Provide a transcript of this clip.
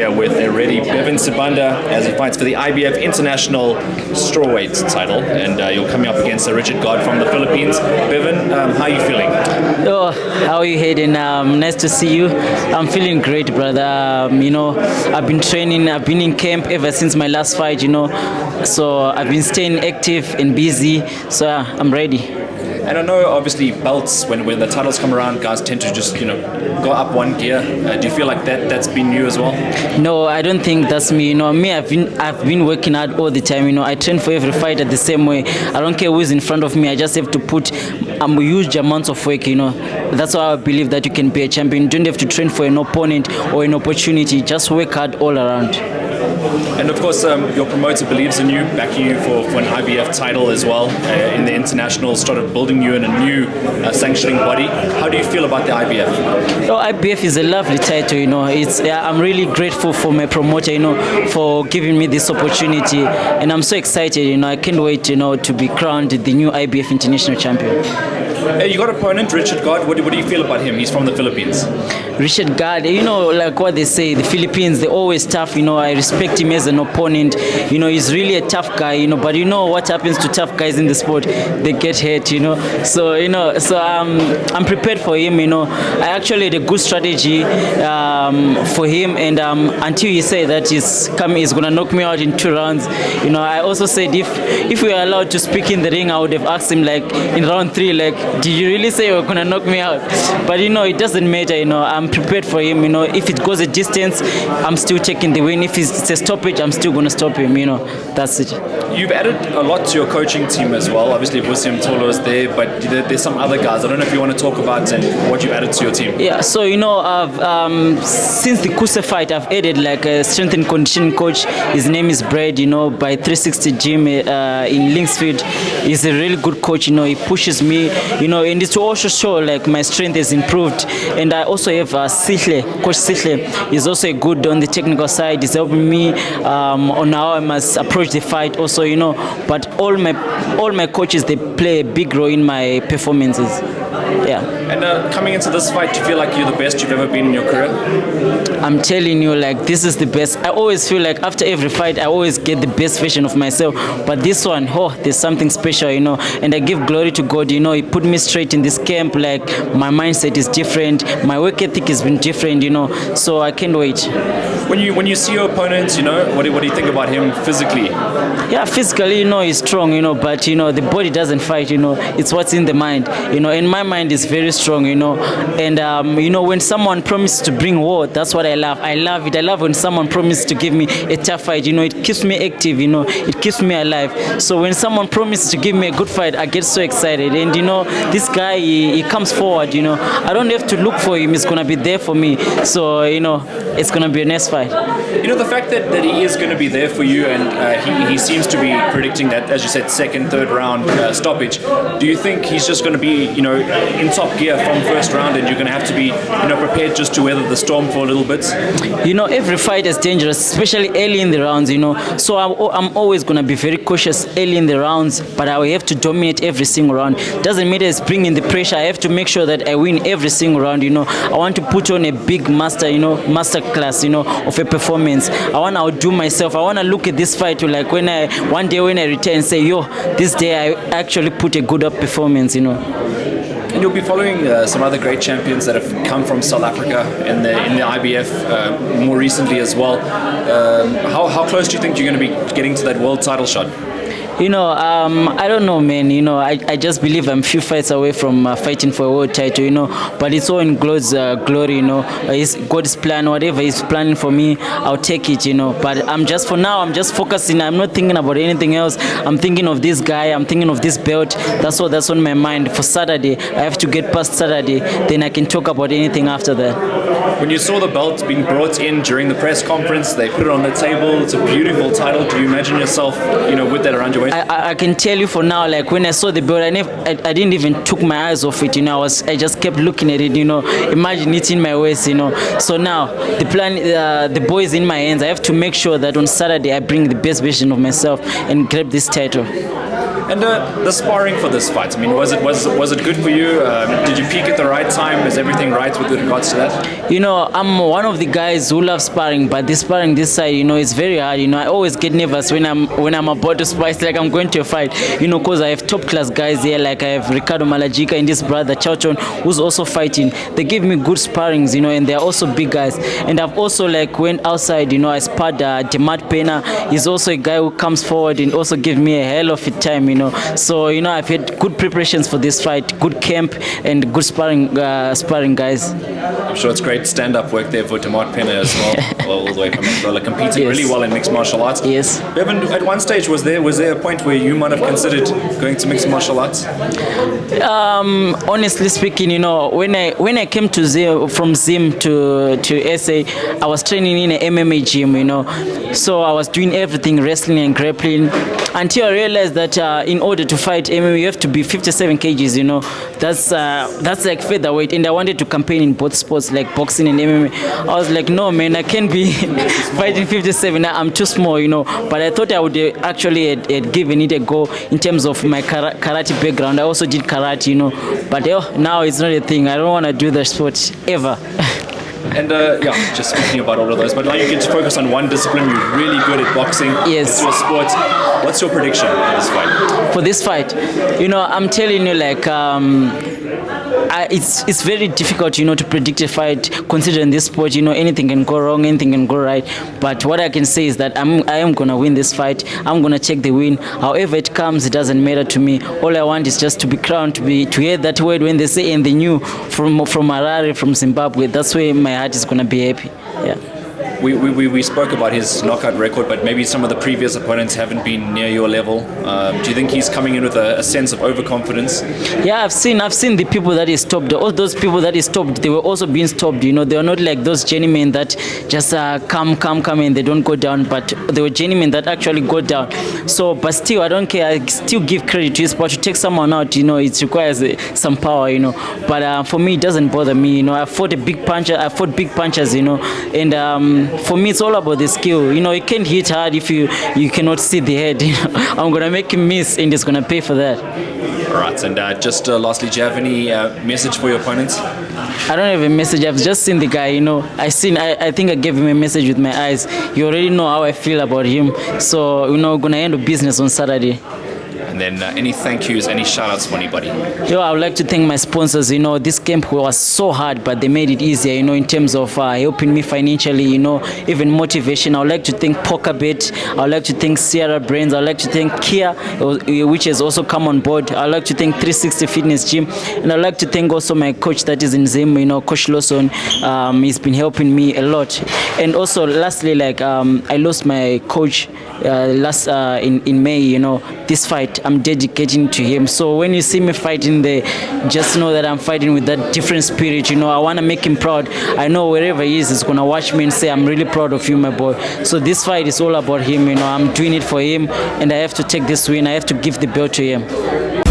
here with a ready Beavan Sibanda as he fights for the IBF International Strawweight title, and you're coming up against Richard Garde from the Philippines. Beavan, how are you feeling? Oh, how are you, Hayden? Nice to see you. I'm feeling great, brother. I've been training, I've been in camp ever since my last fight, so I've been staying active and busy, so I'm ready. And I know, obviously, belts, when the titles come around, guys tend to just, go up one gear. Do you feel like that's been you as well? No, I don't think that's me. I've been working hard all the time. I train for every fighter the same way. I don't care who's in front of me. I just have to put huge amounts of work. That's why I believe that you can be a champion. You don't have to train for an opponent or an opportunity. Just work hard all around. And of course, your promoter believes in you, backing you for an IBF title as well. In the international, started building you in a new sanctioning body. How do you feel about the IBF? IBF is a lovely title. I'm really grateful for my promoter, for giving me this opportunity, and I'm so excited. I can't wait, to be crowned the new IBF International Champion. You got opponent Richard Garde. What do you feel about him? He's from the Philippines. Richard Garde, like what they say, the Philippines, they're always tough. I respect him as an opponent. He's really a tough guy. But what happens to tough guys in the sport? They get hurt. So I'm prepared for him. I actually had a good strategy for him, and until he said that he's gonna knock me out in 2 rounds. I also said if we were allowed to speak in the ring, I would have asked him in round 3, did you really say you were gonna knock me out? But it doesn't matter. I'm prepared for him. If it goes a distance, I'm still taking the win. If it's a stoppage, I'm still gonna stop him. That's it. You've added a lot to your coaching team as well. Obviously, Busim Tolo is there, but there's some other guys. I don't know if you want to talk about what you've added to your team. Yeah. So I've since the Kusa fight, I've added a strength and conditioning coach. His name is Brad. By 360 Gym in Linksfield. He's a really good coach. He pushes me. And it's to also show my strength has improved. And I also have Coach Sichle. He's also good on the technical side. He's helping me on how I must approach the fight also, but all my coaches, they play a big role in my performances. Yeah. And coming into this fight, do you feel like you're the best you've ever been in your career? I'm telling you, this is the best. I always feel like after every fight, I always get the best version of myself. But this one, there's something special, and I give glory to God. He put me straight in this camp. My mindset is different. My work ethic has been different, so I can't wait. When you see your opponent, what do you think about him physically? Yeah, physically, he's strong, but the body doesn't fight, it's what's in the mind, and my mind is very strong, and when someone promises to bring war, that's what I love. I love it. I love when someone promises to give me a tough fight, it keeps me active, it keeps me alive. So when someone promises to give me a good fight, I get so excited, and this guy, he comes forward, I don't have to look for him, he's gonna be there for me, so it's gonna be a nice fight. The fact that he is going to be there for you, and he seems to be predicting that, as you said, second, third round stoppage. Do you think he's just going to be, in top gear from first round, and you're going to have to be, prepared just to weather the storm for a little bit? Every fight is dangerous, especially early in the rounds. So I'm always going to be very cautious early in the rounds, but I will have to dominate every single round. Doesn't matter it's bringing the pressure. I have to make sure that I win every single round. I want to put on a big master class, of a performance. I want to outdo myself. I want to look at this fight one day when I return and say, this day I actually put a good up performance, And you'll be following some other great champions that have come from South Africa in the IBF more recently as well. How close do you think you're going to be getting to that world title shot? I don't know, man. I just believe I'm few fights away from fighting for a world title, but it's all in God's glory, It's God's plan. Whatever He's planning for me, I'll take it, But I'm just focusing. I'm not thinking about anything else. I'm thinking of this guy. I'm thinking of this belt. That's on my mind. For Saturday, I have to get past Saturday. Then I can talk about anything after that. When you saw the belt being brought in during the press conference, they put it on the table. It's a beautiful title. Do you imagine yourself, with that around your waist? I can tell you for now, when I saw the belt, I didn't even took my eyes off it. I just kept looking at it. Imagine it in my waist. So now the plan, the ball is in my hands. I have to make sure that on Saturday I bring the best version of myself and grab this title. And the sparring for this fight, I mean, was it good for you? Did you peak at the right time? Is everything right with regards to that? You know, I'm one of the guys who love sparring, but this sparring this side, you know, it's very hard. You know, I always get nervous when I'm about to spar. It's like I'm going to a fight, you know, because I have top class guys here. Like I have Ricardo Malajika and his brother Chauchon, who's also fighting. They give me good sparrings, you know, and they're also big guys. And I've also like went outside, you know, I sparred Demat Pena. He's also a guy who comes forward and also gives me a hell of a time, you know. So you know, I've had good preparations for this fight, good camp and good sparring guys. I'm sure it's great stand-up work there for Demat Pena as well, all the way from Angola, competing really well in mixed martial arts. Yes. Bevan, at one stage, was there a point where you might have considered going to mixed martial arts? Honestly speaking, you know, when I came to from Zim to SA, I was training in an MMA gym, you know, so I was doing everything, wrestling and grappling, until I realized that in order to fight MMA, you have to be 57 kgs, you know. That's like featherweight, and I wanted to campaign in both sports, like boxing and MMA. I was like, no man, I can't be fighting 57. I'm too small, you know. But I thought I would actually had given it a go in terms of my karate background. I also did karate, you know. But now it's not a thing. I don't want to do the sport ever. And yeah, just speaking about all of those, but now you get to focus on one discipline. You're really good at boxing. Yes. It's your sport. What's your prediction for this fight? For this fight, you know, I'm telling you, like, it's very difficult, you know, to predict a fight. Considering this sport, you know, anything can go wrong, anything can go right. But what I can say is that I am gonna win this fight. I'm gonna take the win. However it comes, it doesn't matter to me. All I want is just to be crowned, to hear that word when they say "and the new" from Harare, from Zimbabwe. That's where my heart is gonna be happy. Yeah. We spoke about his knockout record, but maybe some of the previous opponents haven't been near your level. Do you think he's coming in with a sense of overconfidence? Yeah, I've seen the people that he stopped. All those people that he stopped, they were also being stopped. You know, they are not like those journeymen that just come and they don't go down. But they were journeymen that actually go down. So, but still, I don't care. I still give credit to his sport. To take someone out, you know, it requires some power, you know. But for me, it doesn't bother me. You know, I fought big punchers, you know, and for me, it's all about the skill. You know, you can't hit hard if you cannot see the head. You know? I'm gonna make him miss, and he's gonna pay for that. All right, and just lastly, do you have any message for your opponents? I don't have a message. I've just seen the guy. You know, I think I gave him a message with my eyes. You already know how I feel about him. So you know, we're gonna handle business on Saturday. And then any thank yous, any shout outs for anybody? Yo, I would like to thank my sponsors. You know, this camp was so hard, but they made it easier, you know, in terms of helping me financially, you know, even motivation. I would like to thank PokerBet. I would like to thank Sierra Brains. I would like to thank Kia, which has also come on board. I would like to thank 360 Fitness Gym. And I would like to thank also my coach that is in Zim, you know, Coach Lawson. He's been helping me a lot. And also, lastly, like, I lost my coach in May, you know. This fight, I'm dedicating to him. So when you see me fighting there, just know that I'm fighting with that different spirit. You know, I want to make him proud. I know wherever he is, he's going to watch me and say, I'm really proud of you, my boy. So this fight is all about him. You know, I'm doing it for him, and I have to take this win. I have to give the belt to him.